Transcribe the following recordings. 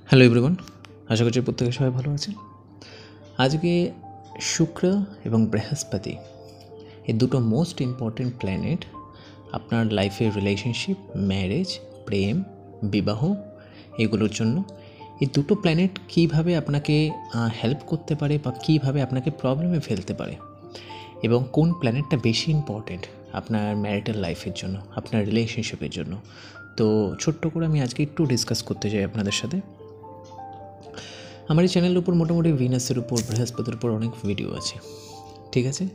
Hello everyone, আশা করছি প্রত্যেকে সবাই ভালো আছেন। আজকে শুক্র এবং বৃহস্পতি এই দুটো মোস্ট ইম্পর্টেন্ট প্ল্যানেট আপনার লাইফের রিলেশনশিপ, ম্যারেজ, প্রেম, বিবাহ এগুলোর জন্য এই দুটো প্ল্যানেট কীভাবে আপনাকে হেল্প করতে পারে বা কীভাবে আপনাকে প্রবলেমে ফেলতে পারে এবং কোন প্ল্যানেটটা বেশি ইম্পর্টেন্ট আপনার ম্যারিটাল লাইফের জন্য, আপনার রিলেশনশিপের জন্য। তো ছোট্ট করে আমি আজকে একটু ডিসকাস করতে চাই আপনাদের সাথে। আমার এই চ্যানেলের উপর মোটামুটি ভিনাসের উপর, বৃহস্পতির উপর অনেক ভিডিও আছে, ঠিক আছে,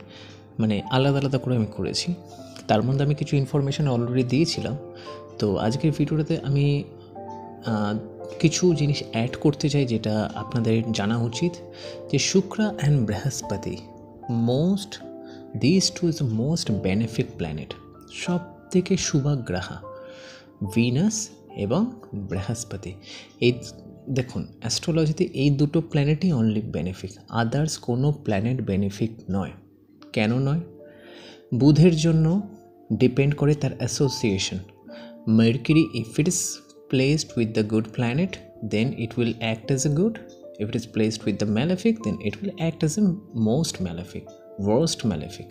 মানে আলাদা আলাদা করে আমি করেছি। তার মধ্যে আমি কিছু ইনফরমেশান অলরেডি দিয়েছিলাম। তো আজকের ভিডিওটাতে আমি কিছু জিনিস অ্যাড করতে চাই যেটা আপনাদের জানা উচিত, যে শুক্র অ্যান্ড বৃহস্পতি this two is the most benefic planet. সব থেকে শুভাগ্রাহা ভিনাস এবং বৃহস্পতি। এই দেখুন, অ্যাস্ট্রোলজিতে এই দুটো প্ল্যানেটই অনলি বেনিফিক, আদার্স কোনো প্ল্যানেট বেনিফিক নয়। কেন নয়? বুধের জন্য ডিপেন্ড করে তার association. Mercury if it is placed with the good planet then it will act as a good, if it is placed with the malefic then it will act as a most malefic, worst malefic.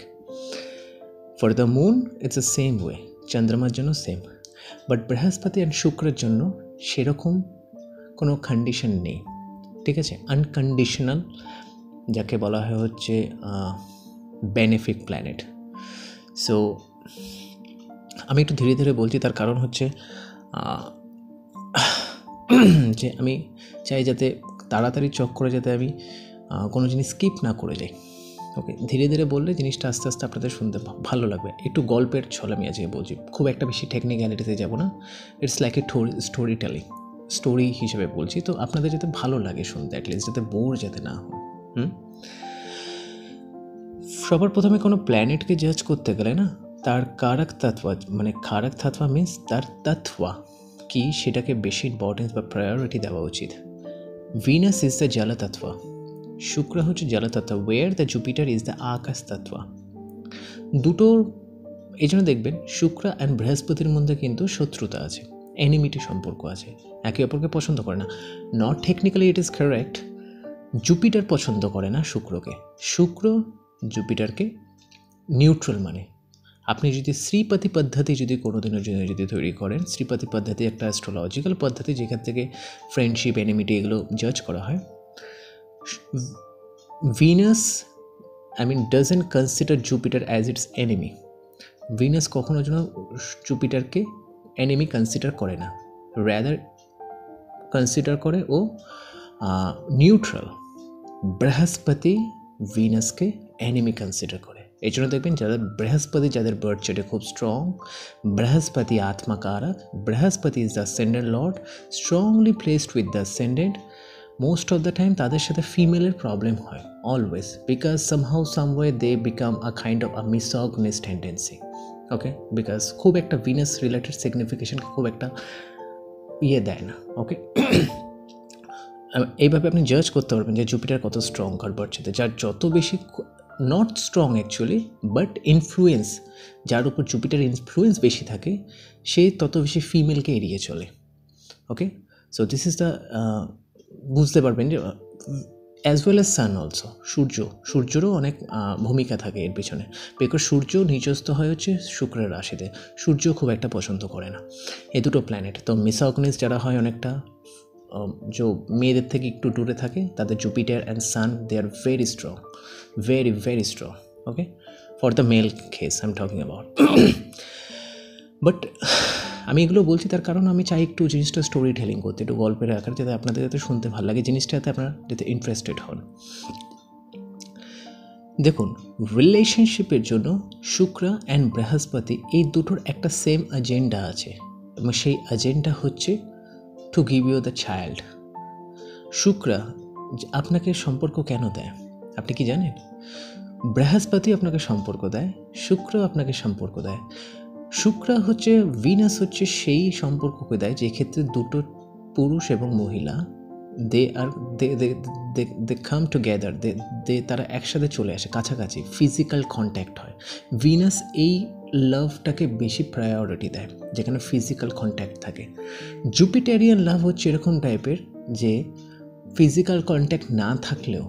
For the moon it's the same way, চন্দ্রমার জন্য same. But বৃহস্পতি and শুক্রের জন্য সেরকম কোনো condition নেই, ঠিক আছে, আনকন্ডিশনাল, যাকে বলা হয় হচ্ছে বেনিফিক প্ল্যানেট। সো আমি একটু ধীরে ধীরে বলছি, তার কারণ হচ্ছে যে আমি চাই যাতে তাড়াতাড়ি চক্করে যাতে আমি কোনো জিনিস স্কিপ না করে যাই। ওকে, ধীরে ধীরে বললে জিনিসটা আস্তে আস্তে আপনাদের শুনতে ভালো লাগবে। একটু গল্পের ছল আমি আজকে বলছি, খুব একটা বেশি টেকনিক্যালিটিতে যাব না। It's like a story telling, story হিসেবে বলছি, তো আপনাদের যাতে ভালো লাগে শুনতে, অ্যাটলিস্ট যাতে বোর যাতে না হয়। সবার প্রথমে কোনো প্ল্যানেটকে জাজ করতে গেলে না, তার কারক তত্ত্ব, মানে কারক তত্ত্ব মিন্স তার তত্ত্ব কি, সেটাকে বেশি ইম্পর্টেন্স বা প্রায়োরিটি দেওয়া উচিত। ভিনাস ইজ দ্য জল তত্ত্ব, শুক্র হচ্ছে জল তত্ত্ব, ওয়ের দ্য জুপিটার ইজ দ্য আকাশ তত্ত্ব। দুটোর এই জন্য দেখবেন শুক্র অ্যান্ড বৃহস্পতির মধ্যে কিন্তু শত্রুতা আছে, এনিমিটি সম্পর্ক আছে, একে অপরকে পছন্দ করে না। Not technically it is correct, Jupiter পছন্দ করে না শুক্রকে, শুক্র জুপিটারকে নিউট্রাল মানে। আপনি যদি শ্রীপতি পদ্ধতি যদি কোনো দিনের জন্য যদি তৈরি করেন, শ্রীপতি পদ্ধতি একটা অ্যাস্ট্রোলজিক্যাল পদ্ধতি যেখান থেকে ফ্রেন্ডশিপ, এনিমিটি এগুলো জাজ করা হয়। Venus doesn't consider Jupiter as its enemy. Venus কখনো যেন জুপিটারকে এনিমি কনসিডার করে না, র্যাদার কনসিডার করে ও নিউট্রাল। বৃহস্পতি ভিনাসকে এনিমি কনসিডার করে। এই জন্য দেখবেন বৃহস্পতি যাদের বার্থ চার্টে খুব strong, Brihaspati atmakaraka, Brihaspati is the ascendant lord, strongly placed with the ascendant, most of the time তাদের সাথে ফিমেলের প্রবলেম হয় always, because somehow someway they become a kind of a misogynist tendency. Okay, because খুব একটা ভিনাস রিলেটেড সিগনিফিকেশনকে খুব একটা দেয় না। ওকে, এইভাবে আপনি জাজ করতে পারবেন যে জুপিটার কত স্ট্রং কার বার্থ চার্টে। যার যত বেশি, not strong actually, but influence, যার উপর জুপিটার ইনফ্লুয়েন্স বেশি থাকে, সে তত বেশি ফিমেলকে এড়িয়ে চলে। Okay, so this is the, বুঝতে পারবেন যে as well as sun also, সূর্যেরও অনেক ভূমিকা থাকে এর পিছনে, বিকজ সূর্য নিজস্ব হয় হচ্ছে শুক্রের রাশিতে, সূর্য খুব একটা পছন্দ করে না এই দুটো প্ল্যানেট। তো মিসogynist যারা হয় অনেকটা, যে মেয়েদের থেকে একটু দূরে থাকে, তাদের Jupiter and sun they are very strong, very very strong. Okay, for the male case I am talking about. But আমি এগুলো বলছি তার কারণ আমি চাই একটু জিনিসটা স্টোরি টেলিং করতে, একটু গল্পের আকারে, যাতে আপনাদের যাতে শুনতে ভালো লাগে, জিনিসটাতে আপনারা যাতে ইন্টারেস্টেড হন। দেখুন, রিলেশনশিপের জন্য শুক্র অ্যান্ড বৃহস্পতি এই দুটোর একটা সেম এজেন্ডা আছে, এবং সেই এজেন্ডা হচ্ছে to give you the child. শুক্র আপনাকে সম্পর্ক কেন দেয় আপনি কি জানেন? বৃহস্পতি আপনাকে সম্পর্ক দেয়, শুক্র আপনাকে সম্পর্ক দেয়। শুক্র হচ্ছে, ভিনাস হচ্ছে সেই সম্পর্ককে দেয় যে ক্ষেত্রে দুটো পুরুষ এবং মহিলা দে কাম টুগেদার, তারা একসাথে চলে আসে, কাছাকাছি ফিজিক্যাল কন্ট্যাক্ট হয়। ভিনাস এই লাভটাকে বেশি প্রায়োরিটি দেয় যেখানে ফিজিক্যাল কন্ট্যাক্ট থাকে। জুপিটেরিয়ান লাভ হচ্ছে এরকম টাইপের যে ফিজিক্যাল কন্ট্যাক্ট না থাকলেও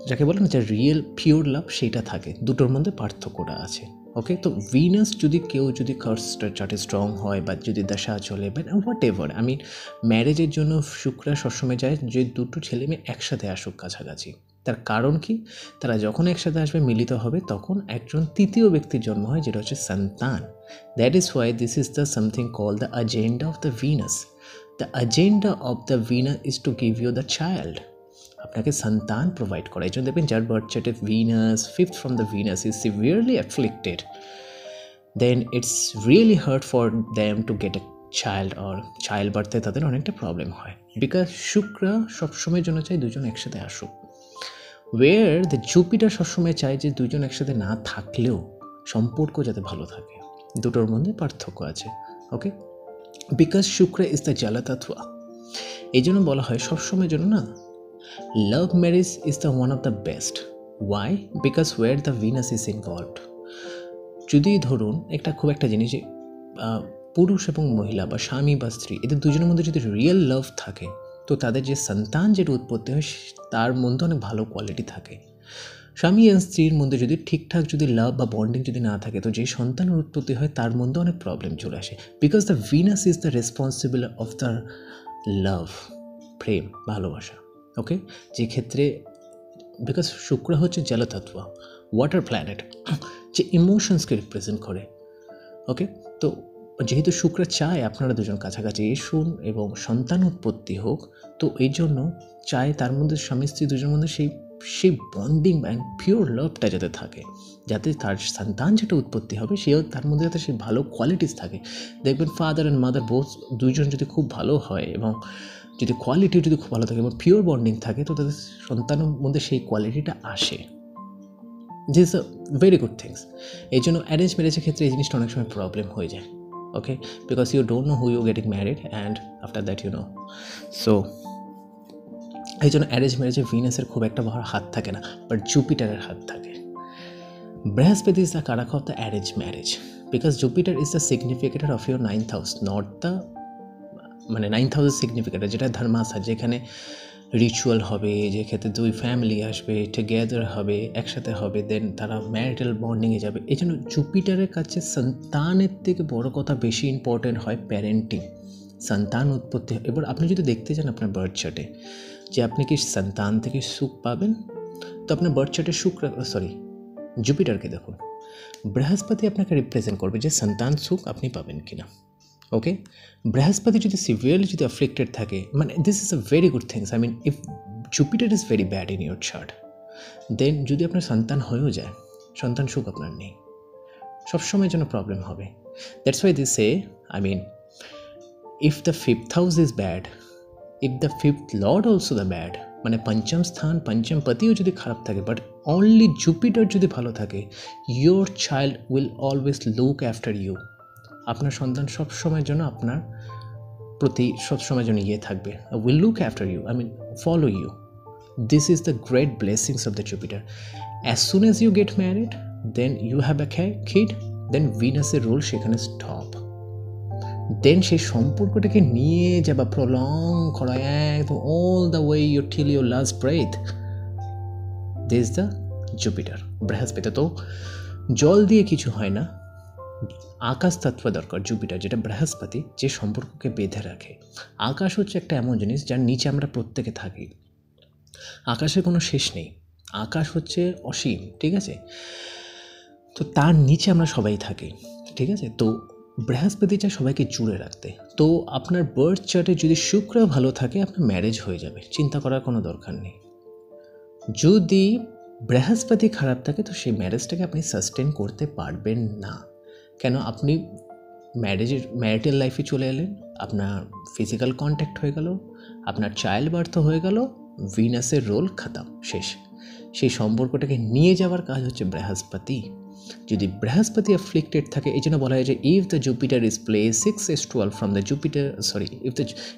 যাকে বলে না যে রিয়েল পিওর লাভ সেইটা থাকে, দুটোর মধ্যে পার্থক্যটা আছে। ওকে, তো ভিনাস যদি কেউ যদি চার্টে স্ট্রং হয় বা যদি দশা চলে বা হোয়াট এভার, আমি ম্যারেজের জন্য শুক্র সবসময় চায় যে দুটো ছেলে মেয়ে একসাথে আসুক কাছাকাছি। তার কারণ কি, তারা যখন একসাথে আসবে মিলিত হবে তখন একজন তৃতীয় ব্যক্তির জন্ম হয়, যেটা হচ্ছে সন্তান। That is why this is the something call the agenda of the Venus. The agenda of the Venus is to give you the child, আপনাকে সন্তান প্রোভাইড করা। এই জন্য দেখবেন যার বার্থ চার্টে Venus, fifth from the Venus is severely afflicted, then it's really hard for them to get a child, or child বার্থে তাদের অনেকটা প্রবলেম হয়, বিকজ শুক্র সবসময়ের জন্য চাই দুজন একসাথে আসুক। ওয়ের দ্য জুপিটার সবসময় চায় যে দুজন একসাথে না থাকলেও সম্পর্ক যাতে ভালো থাকে, দুটোর মধ্যে পার্থক্য আছে। ওকে, বিকজ শুক্র ইজ দ্য জলতত্ত্ব। এই জন্য বলা হয় সবসময়ের জন্য না love marriage is the one of the best. Why? Because where the Venus is involved. যদি ধরুন খুব একটা জিনিস যে পুরুষ এবং মহিলা বা স্বামী বা স্ত্রী এদের দুজনের মধ্যে যদি রিয়েল লাভ থাকে, তো তাদের যে সন্তান যেটা উৎপত্তি হয় তার মধ্যে অনেক ভালো কোয়ালিটি থাকে। স্বামী আর স্ত্রীর মধ্যে যদি ঠিকঠাক যদি লাভ বা বন্ডিং যদি না থাকে, তো যে সন্তানের উৎপত্তি হয় তার মধ্যে অনেক প্রবলেম চলে আসে। Because the Venus is the responsible of the love, প্রেম, ভালোবাসা। ওকে, যে ক্ষেত্রে বিকজ শুক্র হচ্ছে জলতত্ত্ব, ওয়াটার প্ল্যানেট, যে ইমোশনসকে রিপ্রেজেন্ট করে। ওকে, তো যেহেতু শুক্র চায় আপনারা দুজন কাছাকাছি এসুন এবং সন্তান উৎপত্তি হোক, তো এই জন্য চায় তার মধ্যে স্বামী স্ত্রী দুজনের মধ্যে সেই বন্ডিং অ্যান্ড পিওর লাভটা যাতে থাকে, যাতে তার সন্তান যেটা উৎপত্তি হবে সেও তার মধ্যে যাতে সেই ভালো কোয়ালিটিস থাকে। দেখবেন ফাদার অ্যান্ড মাদার বোথ দুইজন যদি খুব ভালো হয় এবং যদি কোয়ালিটি যদি খুব ভালো থাকে এবং পিওর বন্ডিং থাকে, তো তাদের সন্তানের মধ্যে সেই কোয়ালিটিটা আসে। This is a very good things. এই জন্য অ্যারেঞ্জ ম্যারেজের ক্ষেত্রে এই জিনিসটা অনেক সময় প্রবলেম হয়ে যায়। Okay, because you don't know who you getting married and after that you know. So এই জন্য অ্যারেঞ্জ ম্যারেজে ভিনাসের খুব একটা বড় হাত থাকে না, বাট জুপিটারের হাত থাকে। Brihaspati is the karaka of the arrange marriage, because Jupiter is the significator of your 9th house, not the 9th হাউসের সিগনিফিকেটর যেটা ধর্মাসা, যেখানে রিচুয়াল হবে, যে ক্ষেত্রে দুই ফ্যামিলি আসবে, টুগেদার হবে, একসাথে হবে, দেন তারা ম্যারিটাল বন্ডিংয়ে যাবে। এই জন্য জুপিটারের কাছে সন্তানের থেকে বড় কথা বেশি ইম্পর্টেন্ট হয় প্যারেন্টিং, সন্তান উৎপত্তি। এবার আপনি যদি দেখতে চান আপনার বার্থ চার্টে যে আপনি কি সন্তান থেকে সুখ পাবেন, তো আপনার বার্থ চার্টে জুপিটারকে দেখুন। বৃহস্পতি আপনাকে রিপ্রেজেন্ট করবে যে সন্তান সুখ আপনি পাবেন কিনা। ওকে, বৃহস্পতি যদি সিভিয়ারলি যদি অ্যাফ্লিক্টেড থাকে, this is a very good things. I mean if Jupiter is very bad in your chart, then যদি আপনার সন্তান হয়েও যায়, সন্তান সুখ আপনার নেই, সবসময়ের জন্য প্রবলেম হবে। That's why this say, I mean if the 5th house is bad, if the 5th lord also the bad, পঞ্চম স্থান পঞ্চম পতিও যদি খারাপ থাকে, বাট অনলি জুপিটার যদি ভালো থাকে, your child will always look after you. আপনার সন্তান সবসময়ের জন্য আপনার প্রতি সবসময়ের জন্য থাকবে, will look after you, follow you. This is the great blessings of the Jupiter. As soon as you get married, then you have a kid, then ভিনাসের রোল সেখানে স্টপ। দেন সেই সম্পর্কটাকে নিয়ে যাবা, প্রলং করা একদম all the way you till your last breath, this the Jupiter. বৃহস্পতি তো জল দিয়ে কিছু হয় না, আকাশ তত্ত্ব দরকার জুপিটার, যেটা বৃহস্পতি যে সম্পর্ককে বেঁধে রাখে। আকাশ হচ্ছে একটা এমন জিনিস যার নিচে আমরা প্রত্যেকে থাকি, আকাশের কোনো শেষ নেই, আকাশ হচ্ছে অসীম, ঠিক আছে, তো তার নিচে আমরা সবাই থাকি, ঠিক আছে। তো বৃহস্পতি চায় সবাইকে জুড়ে রাখতে। তো আপনার বার্থ চার্টে যদি শুক্র ভালো থাকে, আপনার ম্যারেজ হয়ে যাবে, চিন্তা করার কোনো দরকার নেই। যদি বৃহস্পতি খারাপ থাকে, তো সেই ম্যারেজটাকে আপনি সাস্টেন করতে পারবেন না। কেন? আপনি ম্যারিটাল লাইফে চলে এলেন, আপনার ফিজিক্যাল কন্ট্যাক্ট হয়ে গেল, আপনার চাইল্ড বার্থ হয়ে গেল, ভিনাসের রোল খতম, শেষ। সেই সম্পর্কটাকে নিয়ে যাওয়ার কাজ হচ্ছে বৃহস্পতি। যদি বৃহস্পতি অ্যাফ্লিক্টেড থাকে, এই জন্য বলা হয় যে if the Jupiter is place 6s12 from the Jupiter,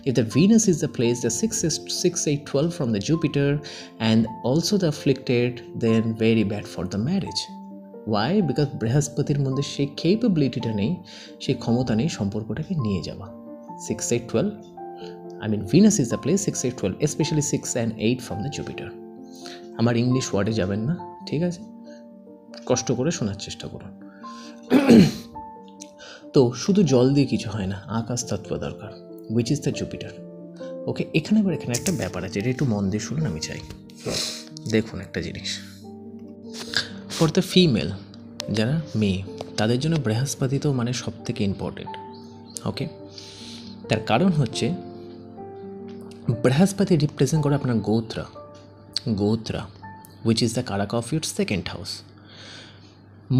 if the Venus is the place the 6s6 8 12 from the Jupiter and also the afflicted, then very bad for the marriage. Why? Because বৃহস্পতির মধ্যে সেই ক্যাপাবিলিটিটা নেই, সেই ক্ষমতা নেই সম্পর্কটাকে নিয়ে যাওয়া। 6 8 12 I mean Venus is the place 6, 8, 12, especially 6 and 8 from the Jupiter. আমার ইংলিশ ওয়ার্ডে যাবেন না, ঠিক আছে, কষ্ট করে শোনার চেষ্টা করুন। তো শুধু জল দিয়ে কিছু হয় না, আকাশ তত্ত্ব দরকার, উইচ ইজ দ্য জুপিটার। ওকে, এখানে একটা ব্যাপার আছে, এটা একটু মন দিয়ে শুনুন, আমি চাই দেখুন একটা জিনিস। ফর দ্য ফিমেল, যারা মেয়ে, তাদের জন্য বৃহস্পতি তো মানে সব থেকে ইম্পর্টেন্ট। ওকে, তার কারণ হচ্ছে বৃহস্পতি রিপ্রেজেন্ট করে আপনার gotra which is the karaka of your second house.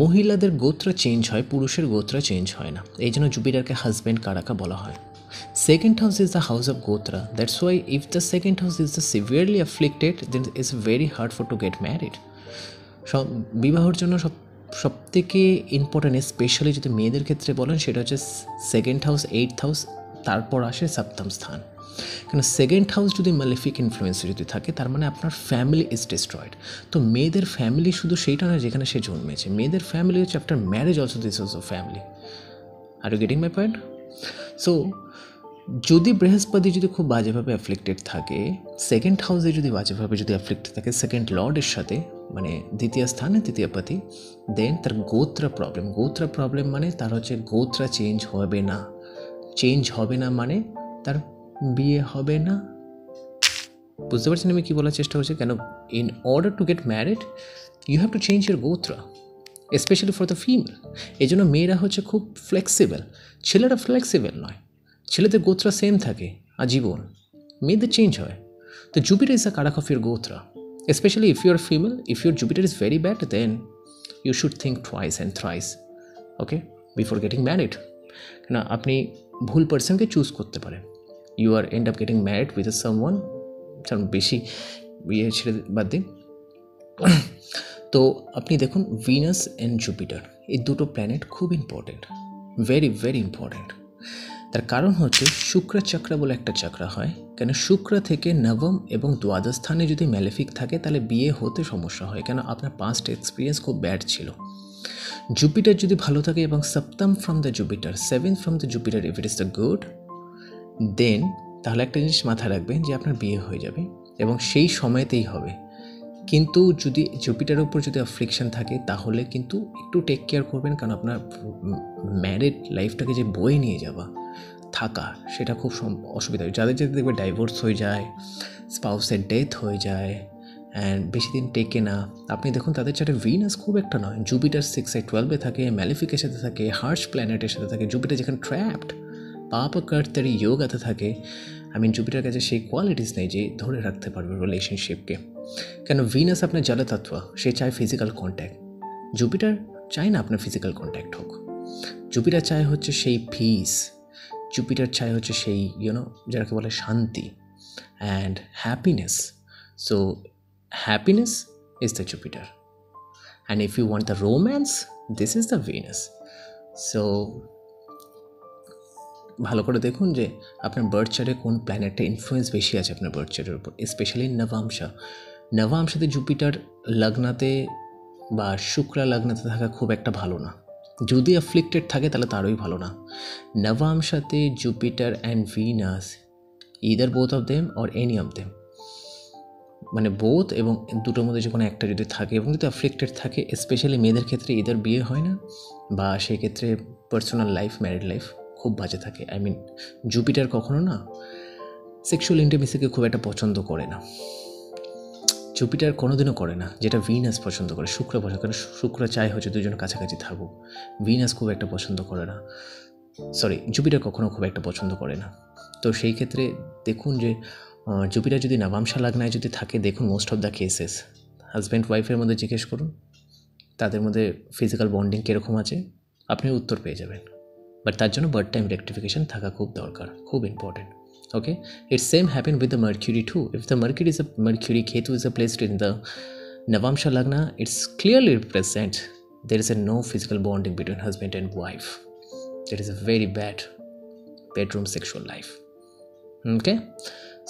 মহিলাদের গোত্র চেঞ্জ হয়, পুরুষের গোত্র চেঞ্জ হয় না, এই জন্য জুপিটারকে হাজব্যান্ড কারাকা বলা হয়। Second house is the house of gotra, that's why if the second house is the severely afflicted then it's very hard for to get married. সব বিবাহর জন্য সব থেকে ইম্পর্ট্যান্ট, স্পেশালি যদি মেয়েদের ক্ষেত্রে বলেন, সেটা হচ্ছে সেকেন্ড হাউস, 8th হাউস, তারপর আসে সপ্তম স্থান। কেন সেকেন্ড হাউস যদি ম্যালেফিক ইনফ্লুয়েন্সে যদি থাকে, তার মানে আপনার ফ্যামিলি ইজ ডিস্ট্রয়েড। তো মেয়েদের ফ্যামিলি শুধু সেইটা নয় যেখানে সে জন্মেছে, মেয়েদের ফ্যামিলি হচ্ছে after marriage also this also family. Are you getting my point? So যদি বৃহস্পতি যদি খুব বাজেভাবে অ্যাফ্লিক্টেড থাকে, সেকেন্ড হাউসে যদি বাজেভাবে যদি অ্যাফ্লিক্টেড থাকে সেকেন্ড লর্ডের সাথে, মানে দ্বিতীয় স্থানে তৃতীয়পতি, দেন তার গোত্রা প্রবলেম মানে তার হচ্ছে গোত্রা চেঞ্জ হবে না মানে তার বিয়ে হবে না। বুঝতে পারছেন আমি কী বলার চেষ্টা করছি? কেন in order to get married you have to change your gotra, specially for the female. এই জন্য মেয়েরা হচ্ছে খুব ফ্লেক্সিবল, ছেলেরা ফ্লেক্সিবল নয়, ছেলেদের গোত্রা সেম থাকে আজীবন, মেয়েদের চেঞ্জ হয়। তো Jupiter is a karaka of your gotra, specially if your female, if your Jupiter is very bad then you should think twice and thrice, okay, before getting married. কেন আপনি ভুল পার্সনকে চুজ করতে পারেন, you are end up getting married with someone, বেশি বিয়ে ছেড়ে বাদ দিন। তো আপনি দেখুন ভিনাস অ্যান্ড জুপিটার এই দুটো প্ল্যানেট খুব ইম্পর্টেন্ট, ভেরি ভেরি ইম্পর্টেন্ট। তার কারণ হচ্ছে শুক্র চক্র বলে একটা চক্র হয়, কেন শুক্র থেকে নবম এবং দ্বাদশ স্থানে যদি ম্যালেফিক থাকে তাহলে বিয়ে হতে সমস্যা হয়, কেন আপনার পাস্ট এক্সপিরিয়েন্স খুব ব্যাড ছিল। জুপিটার যদি ভালো থাকে এবং সপ্তম from the Jupiter, 7th from the Jupiter, if it is the good, then তাহলে একটা জিনিস মাথায় রাখবেন যে আপনার বিয়ে হয়ে যাবে এবং সেই সময়তেই হবে। কিন্তু যদি জুপিটারের উপর যদি অ্যাফ্লিকশন থাকে তাহলে কিন্তু একটু টেক কেয়ার করবেন, কারণ আপনার ম্যারিড লাইফটাকে যে বয়ে নিয়ে যাওয়া থাকা সেটা খুব অসুবিধা হয়। যাদের দেখবে ডাইভোর্স হয়ে যায়, স্পাউসের ডেথ হয়ে যায় অ্যান্ড বেশি দিন টেকে না, আপনি দেখুন তাদের চার্টে ভিনাস খুব একটা নয়, জুপিটার 6 আর 12-এ থাকে, ম্যালেফিকের সাথে থাকে, হার্শ প্ল্যানেটের সাথে থাকে, জুপিটার যেখানে ট্র্যাপড পাপ কার্তারি যোগাতে থাকে। জুপিটার কাছে সেই কোয়ালিটিস নেই যে ধরে রাখতে পারবে রিলেশনশিপকে, কেন ভিনাস আপনার জলতত্ত্ব, সে চায় ফিজিক্যাল কন্ট্যাক্ট, জুপিটার চায় না আপনার ফিজিক্যাল কন্ট্যাক্ট হোক। জুপিটার চায় হচ্ছে সেই পিস, জুপিটার চায় হচ্ছে সেই যাকে বলে শান্তি and happiness. So happiness is the Jupiter and if you want the romance this is the Venus. So ভালো করে দেখুন যে আপনার বার্থ চার্টে কোন প্ল্যানেটটা ইনফ্লুয়েন্স বেশি আছে আপনার বার্থ চার্টের উপর, স্পেশালি নবাংশাতে জুপিটার লগ্নাতে বা শুক্র লগ্নাতে থাকা খুব একটা ভালো না, যদি অ্যাফ্লিক্টেড থাকে তাহলে তারই ভালো না। নবাংশাতে Jupiter and Venus, either both of them or any of them, মানে বোথ এবং দুটোর মধ্যে যে কোনো একটা যদি থাকে এবং যদি অ্যাফ্লিক্টেড থাকে, স্পেশালি মেয়েদের ক্ষেত্রে ইদার বিয়ে হয় না বা সেই ক্ষেত্রে পার্সোনাল লাইফ, ম্যারিড লাইফ খুব বাজে থাকে। জুপিটার কখনো না সেক্সুয়াল ইন্টিমেসিকে খুব একটা পছন্দ করে না, জুপিটার কোনোদিনও করে না, যেটা ভিনাস পছন্দ করে, শুক্র পছন্দ করে। শুক্র চায় হচ্ছে দুজন কাছাকাছি থাকুক, ভিনাস খুব একটা পছন্দ করে না, জুপিটার কখনো খুব একটা পছন্দ করে না। তো সেই ক্ষেত্রে দেখুন যে জুপিটার যদি নবাংশা লগ্নায় যদি থাকে, দেখুন most of the cases husband ওয়াইফের মধ্যে জিজ্ঞেস করুন তাদের মধ্যে ফিজিক্যাল বন্ডিং কীরকম আছে, আপনি উত্তর পেয়ে যাবেন। বাট তার জন্য বার্থ টাইম রেক্টিফিকেশন থাকা খুব দরকার, খুব important. Okay, it's same happen with the Mercury too. If the Mercury Ketu is placed in the Navamsha Lagna, it's clearly represent there is no physical bonding between husband and wife. There is a very bad bedroom sexual life. Okay,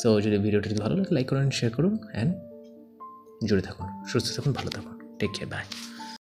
so যদি ভিডিওটি ভালো লাগে like করুন, share করুন and জুড়ে থাকুন, সুস্থ থাকুন, ভালো থাকুন, টেক কেয়ার, বাই।